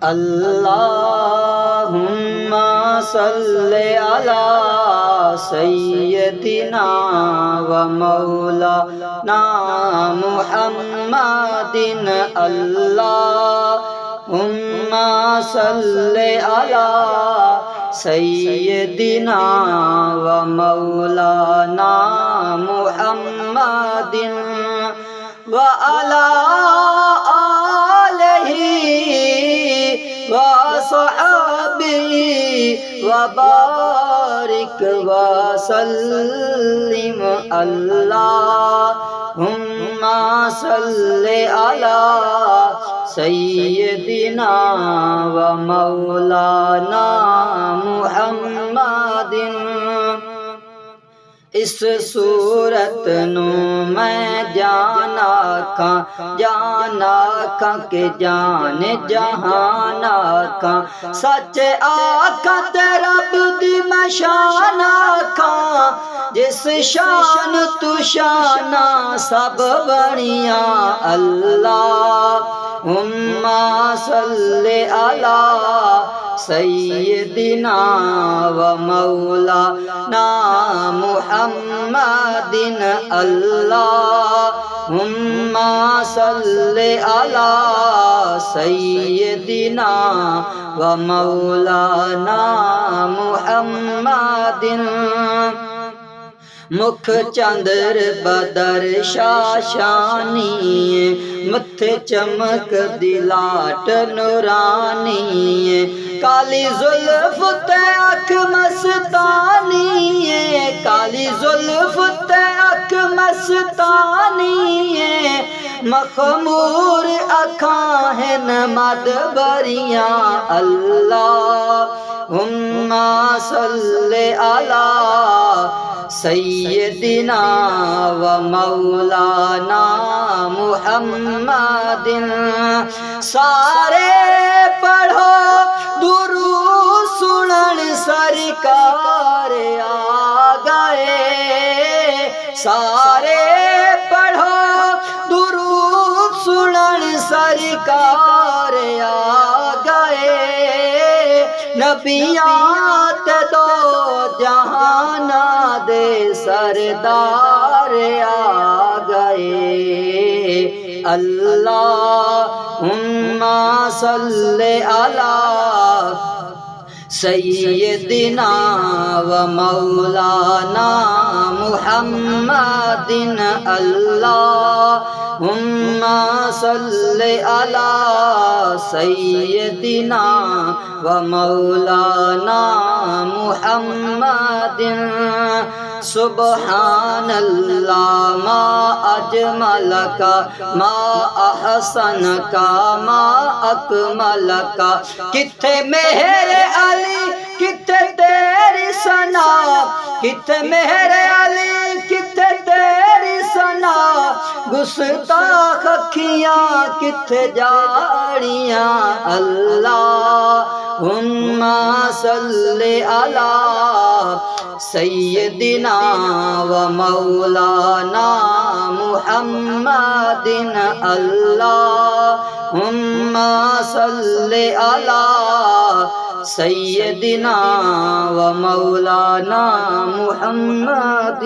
اللہم صلی علی سیدنا و مولانا محمد اللہم صلی علی سیدنا و مولانا محمد وعلی آلہ وصحبہ وبارک وسلم اللہم صلی علی سیدنا و مولانا محمد اس صورت نو میں جانا کھاں کہ جان جہانا کھاں سچ آقا تے رب دی میں شان آکھاں جس شان تو شانہ سب بڑیاں اللہم صلی علی سیدنا و مولانا محمد اللہم صلی علی سیدنا و مولانا محمد مکھ چندر بدر شاشانی متھے چمک دلاٹ نورانی کالی زلف تے اکھ مستانی کالی زلف تے اکھ مستانی مخمور اکھاں ہیں مدبریاں اللہم صلی علی سیدنا و مولانا محمد سارے پڑھو درود سنن سرکار آ گئے سارے پڑھو درود سنن سرکار آ گئے نبیاں تے دو جہانا دے سردار آ گئے اللہم صلی علی سیدنا و مولانا محمد اللہم صلی علی سیدنا و مولانا محمد سبحان اللہ ما اجمل کا ما احسن کا ما اکمل کا کتھے مہر علی کتھے تیری ثنا کتھے مہر علی کتھے تیری ثنا گستاخ اکھیاں کتھے جاڑیاں اللہم صلی علی سیدنا و مولانا محمد اللہم صلی علی سیدنا و مولانا محمد